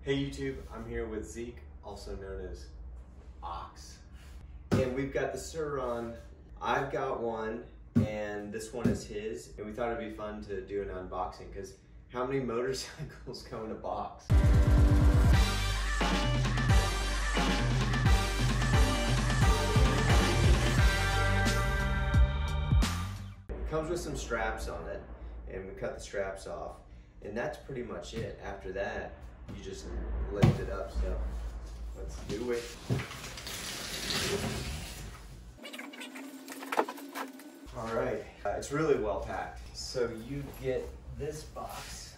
Hey YouTube, I'm here with Zeke, also known as Ox. And we've got the Sur-ron. I've got one, and this one is his. And we thought it'd be fun to do an unboxing, because how many motorcycles come in a box? It comes with some straps on it, and we cut the straps off. And that's pretty much it. After that, you just lift it up, so let's do it. All right, it's really well packed. So you get this box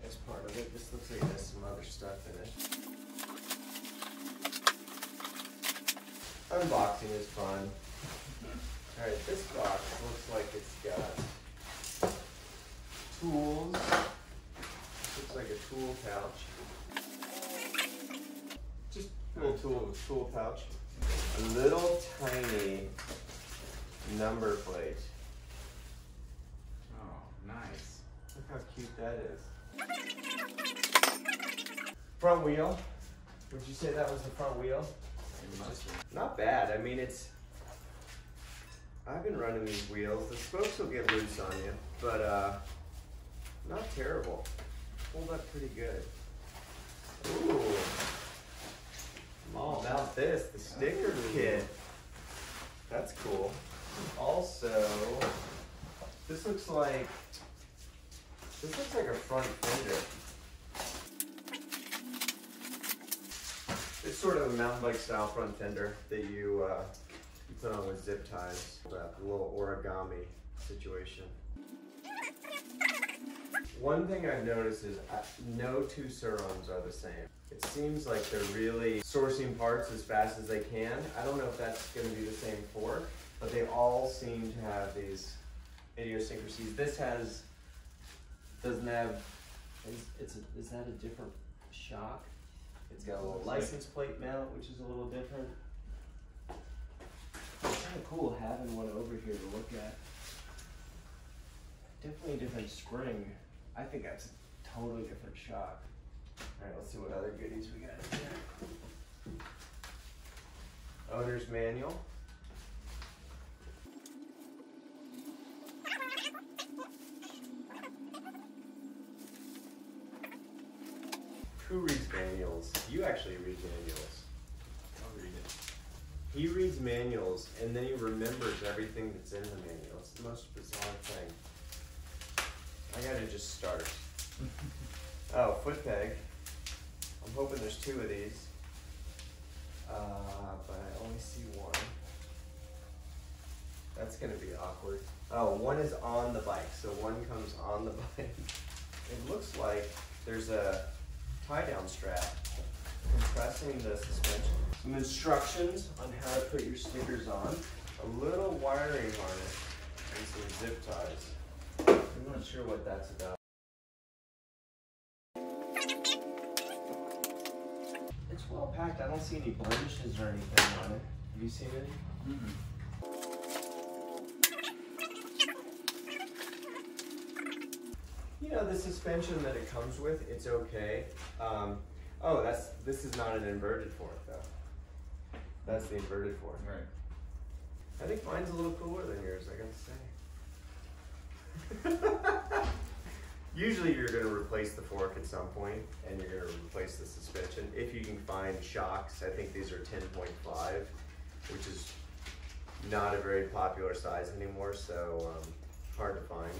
as part of it. This looks like it has some other stuff in it. Unboxing is fun. All right, this box looks like it's got tools. Looks like a tool pouch. Just a little tool pouch. A little tiny number plate. Oh, nice. Look how cute that is. Front wheel. Would you say that was the front wheel? Not bad. I mean, I've been running these wheels. The spokes will get loose on you, but not terrible. Hold up pretty good. Ooh. Oh, now this, the sticker kit. That's cool. Also, this looks like a front fender. It's sort of a mountain bike style front fender that you put on with zip ties. That little origami situation. One thing I've noticed is no two Sur-rons are the same. It seems like they're really sourcing parts as fast as they can. I don't know if that's going to be the same fork, but they all seem to have these idiosyncrasies. This doesn't have, is that a different shock? It's got a little license plate mount, which is a little different. It's kind of cool having one over here to look at. Definitely a different spring. I think that's a totally different shock. All right, let's see what other goodies we got in here. Owner's manual. Who reads manuals? You actually read manuals. I'll read it. He reads manuals and then he remembers everything that's in the manual. It's the most bizarre thing. I gotta just start. Oh, foot peg. I'm hoping there's two of these, but I only see one. That's gonna be awkward. Oh, one is on the bike, so one comes on the bike. It looks like there's a tie-down strap compressing the suspension. Some instructions on how to put your stickers on. A little wiring harness and some zip ties. I'm not sure what that's about. It's well packed. I don't see any blemishes or anything on it. Have you seen any? Mm-hmm. You know, the suspension that it comes with, it's okay. Oh, this is not an inverted fork though. That's the inverted fork. Right. I think mine's a little cooler than yours, I gotta say. Usually you're going to replace the fork at some point, and you're going to replace the suspension. If you can find shocks, I think these are 10.5, which is not a very popular size anymore, so hard to find.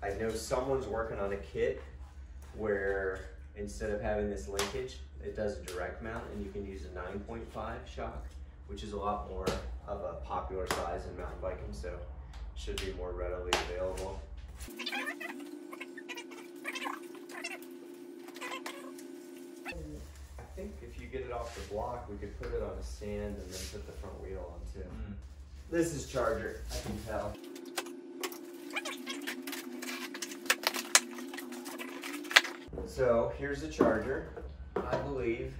I know someone's working on a kit where instead of having this linkage, it does a direct mount, and you can use a 9.5 shock, which is a lot more of a popular size in mountain biking, so should be more readily available. I think if you get it off the block, we could put it on a stand and then put the front wheel on too. Mm. This is charger, I can tell. So here's the charger. I believe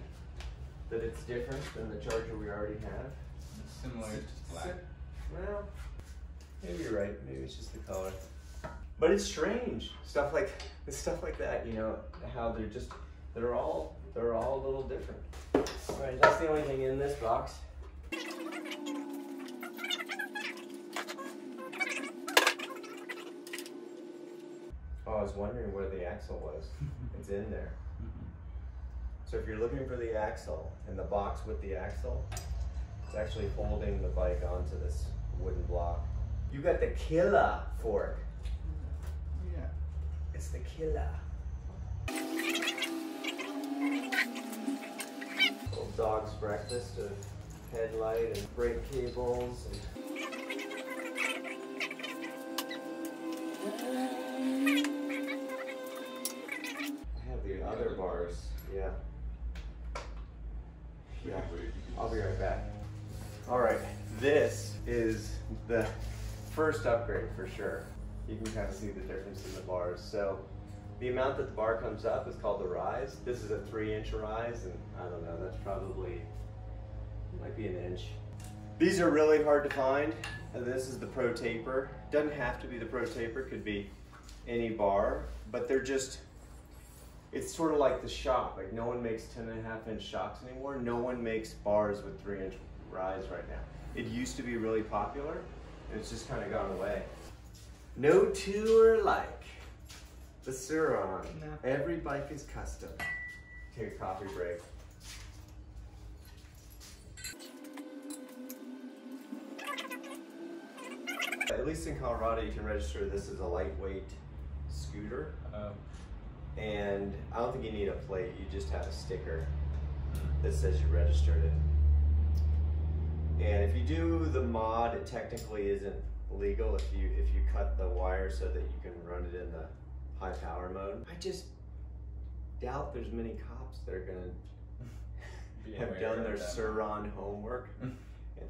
that it's different than the charger we already have. It's similar, it's just black. Well, maybe you're right. Maybe it's just the color. But it's strange. Stuff like that, you know, how they're just, they're all a little different. All right, that's the only thing in this box. Oh, I was wondering where the axle was. It's in there. So if you're looking for the axle and the box with the axle, it's actually holding the bike onto this wooden block. You got the killer fork. Yeah. It's the killer. Little dog's breakfast of headlight and brake cables. I have the other bars. Yeah. Yeah. I'll be right back. All right. This is the first upgrade for sure. You can kind of see the difference in the bars. So the amount that the bar comes up is called the rise. This is a 3-inch rise, and I don't know, that's probably, might be an inch. These are really hard to find. And this is the Pro Taper. Doesn't have to be the Pro Taper, could be any bar, but they're just, it's sort of like the shock. Like no one makes 10.5-inch shocks anymore. No one makes bars with 3-inch rise right now. It used to be really popular, and it's just kind of gone away. No two are alike. The Sur-ron. No. Every bike is custom. Take a coffee break. At least in Colorado, you can register this as a lightweight scooter. And I don't think you need a plate, you just have a sticker that says you registered it. And if you do the mod, it technically isn't legal if you cut the wire so that you can run it in the high power mode. I just doubt there's many cops that are gonna have done their Sur-ron homework. And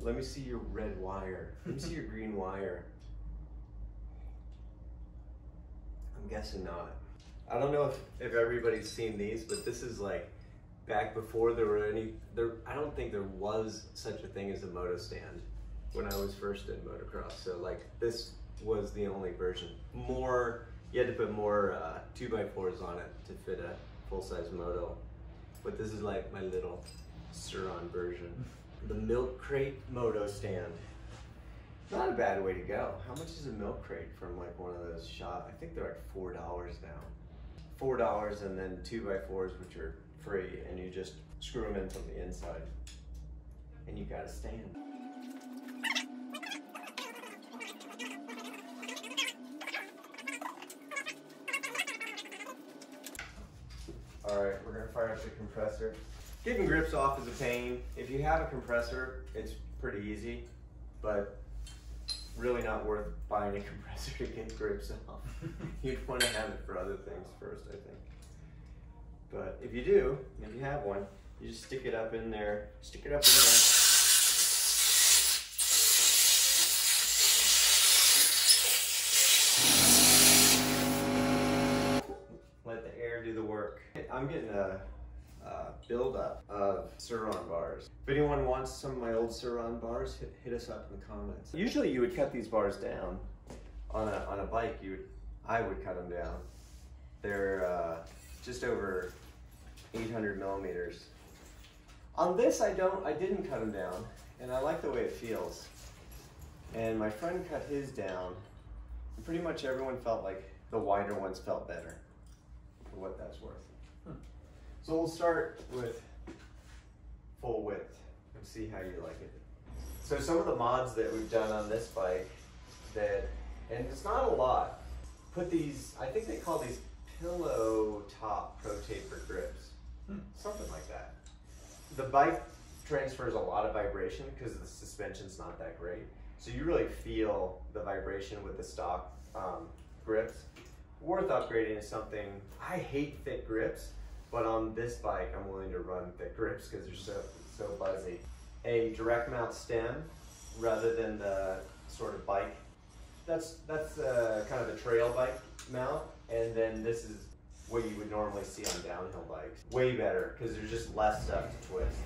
let me see your red wire. Let me see your green wire. I'm guessing not. I don't know if everybody's seen these, but this is like back before there were any, I don't think there was such a thing as a moto stand when I was first in motocross. So like this was the only version. You had to put more 2x4s on it to fit a full-size moto. But this is like my little Sur-ron version. The milk crate moto stand. Not a bad way to go. How much is a milk crate from like one of those shops? I think they're like $4 now. $4 and then 2x4s, which are free, and you just screw them in from the inside. And you got a stand. All right, we're gonna fire up the compressor. Getting grips off is a pain. If you have a compressor, it's pretty easy, but really not worth buying a compressor to get grips off. You'd want to have it for other things first, I think. But if you do, if you have one, you just stick it up in there. Stick it up in there. Let the air do the work. I'm getting a build-up of Sur-ron bars. If anyone wants some of my old Sur-ron bars, hit us up in the comments. Usually you would cut these bars down on a bike. I would cut them down. They're just over 800 millimeters. On this, I didn't cut them down, and I like the way it feels. And my friend cut his down, and pretty much everyone felt like the wider ones felt better, for what that's worth. So we'll start with full width and see how you like it. So some of the mods that we've done on this bike and it's not a lot, put these, I think they call these pillow top Pro Taper grips, something like that. The bike transfers a lot of vibration because the suspension's not that great. So you really feel the vibration with the stock grips. Worth upgrading to something, I hate thick grips, but on this bike, I'm willing to run thick grips because they're so buzzy. A direct mount stem rather than the sort of bike. That's kind of a trail bike mount, and then this is what you would normally see on downhill bikes. Way better because there's just less stuff to twist.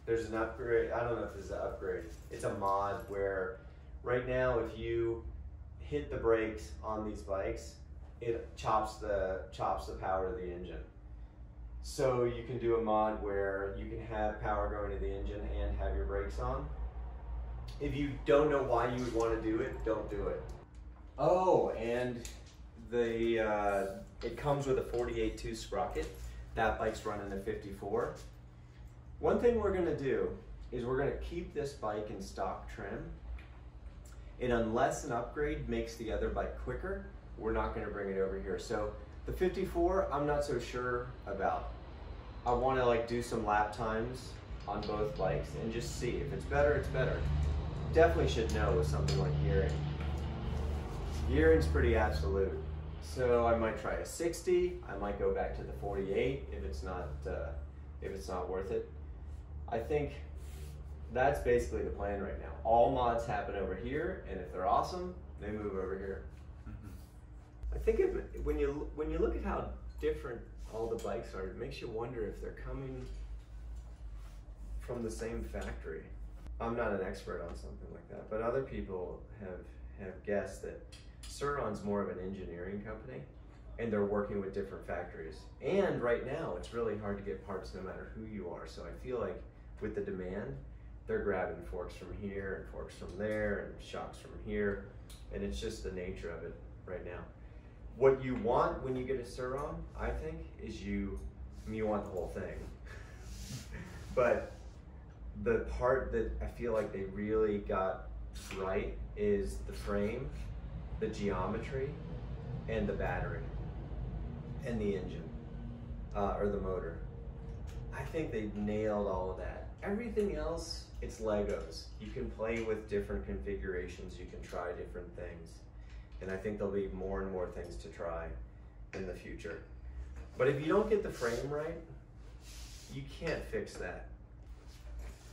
There's an upgrade. I don't know if this is an upgrade. It's a mod where right now if you hit the brakes on these bikes, it chops the power to the engine. So you can do a mod where you can have power going to the engine and have your brakes on. If you don't know why you would want to do it, don't do it. Oh, and it comes with a 48.2 sprocket. That bike's running a 54. One thing we're gonna do is we're gonna keep this bike in stock trim. And unless an upgrade makes the other bike quicker, we're not gonna bring it over here. So the 54, I'm not so sure about. I wanna like do some lap times on both bikes and just see. If it's better, it's better. Definitely should know with something like gearing. Gearing's pretty absolute. So I might try a 60. I might go back to the 48 if it's not worth it. I think that's basically the plan right now. All mods happen over here, and if they're awesome, they move over here. I think when you look at how different all the bikes are, it makes you wonder if they're coming from the same factory. I'm not an expert on something like that, but other people have guessed that Sur-ron's more of an engineering company, and they're working with different factories. And right now, it's really hard to get parts no matter who you are. So I feel like with the demand, they're grabbing forks from here and forks from there and shocks from here, and it's just the nature of it right now. What you want when you get a Sur-ron, I think, is you want the whole thing. But the part that I feel like they really got right is the frame, the geometry, and the battery, and the engine, or the motor. I think they nailed all of that. Everything else, it's Legos. You can play with different configurations, you can try different things. And I think there'll be more and more things to try in the future. But if you don't get the frame right, you can't fix that.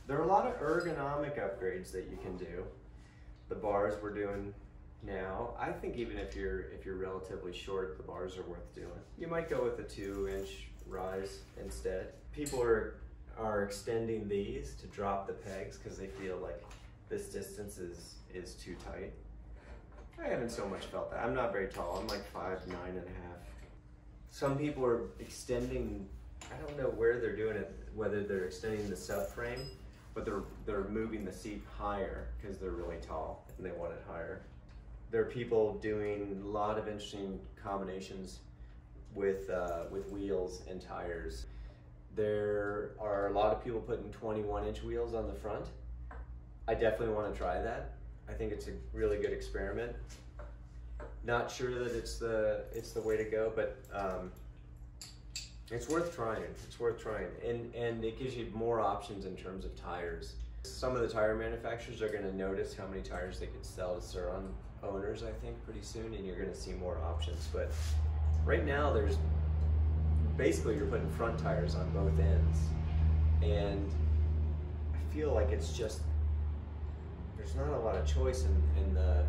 There are a lot of ergonomic upgrades that you can do. The bars we're doing now, I think even if you're relatively short, the bars are worth doing. You might go with a 2-inch rise instead. People are extending these to drop the pegs because they feel like this distance is too tight. I haven't so much felt that. I'm not very tall. I'm like 5'9.5". Some people are extending, I don't know where they're doing it, whether they're extending the subframe, but they're moving the seat higher because they're really tall and they want it higher. There are people doing a lot of interesting combinations with wheels and tires. There are a lot of people putting 21-inch wheels on the front. I definitely want to try that. I think it's a really good experiment. Not sure that it's the way to go, but it's worth trying. It's worth trying, and it gives you more options in terms of tires. Some of the tire manufacturers are going to notice how many tires they could sell to Sur-ron owners, I think, pretty soon, and you're going to see more options. But right now, there's basically you're putting front tires on both ends, and I feel like it's just there's not a lot of choice in the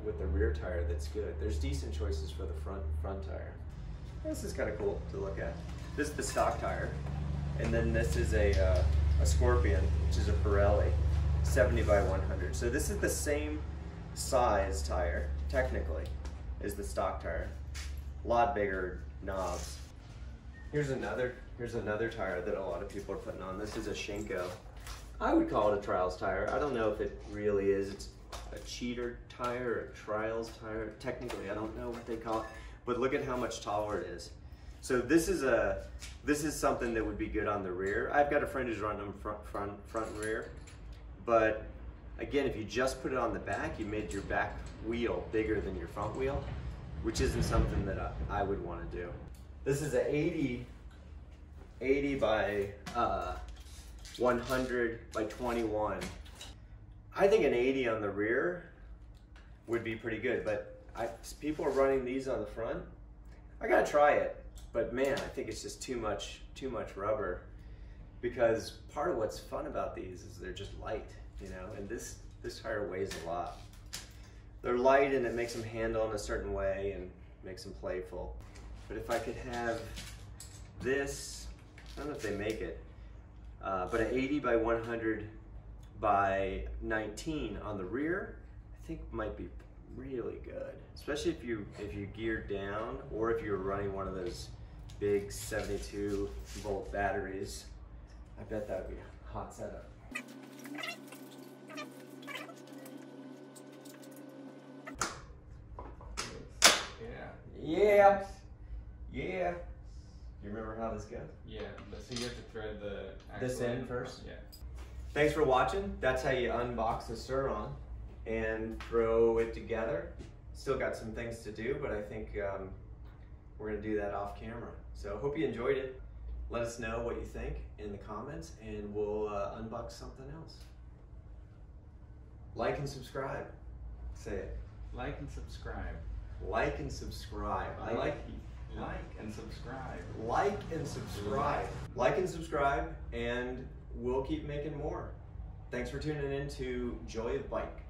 with the rear tire that's good. There's decent choices for the front tire. This is kind of cool to look at. This is the stock tire, and then this is a Scorpion, which is a Pirelli 70 by 100. So this is the same size tire technically as the stock tire. A lot bigger knobs. Here's another tire that a lot of people are putting on. This is a Shinko. I would call it a trials tire. I don't know if it really is. It's a cheater tire or a trials tire. Technically, I don't know what they call it, but look at how much taller it is. So this is something that would be good on the rear. I've got a friend who's running them front and rear, but again, if you just put it on the back, you made your back wheel bigger than your front wheel, which isn't something that I would want to do. This is a 80 by 100 by 21. I think an 80 on the rear would be pretty good, but people are running these on the front. I gotta try it, but man, I think it's just too much rubber, because part of what's fun about these is they're just light, you know, and this tire weighs a lot. They're light and it makes them handle in a certain way and makes them playful. But if I could have this, I don't know if they make it, but an 80 by 100 by 19 on the rear, I think might be really good, especially if you geared down, or if you're running one of those big 72 volt batteries. I bet that would be a hot setup. Yeah. Yeah. You remember how this goes? Yeah, so you have to thread the This actual in first? Yeah. Thanks for watching. That's how you unbox a Sur-ron and throw it together. Still got some things to do, but I think we're gonna do that off camera. So hope you enjoyed it. Let us know what you think in the comments and we'll unbox something else. Like and subscribe. Say it. Like and subscribe. Like and subscribe. I like and subscribe. like and subscribe. Like and subscribe, and we'll keep making more. Thanks for tuning in to Joy of Bike.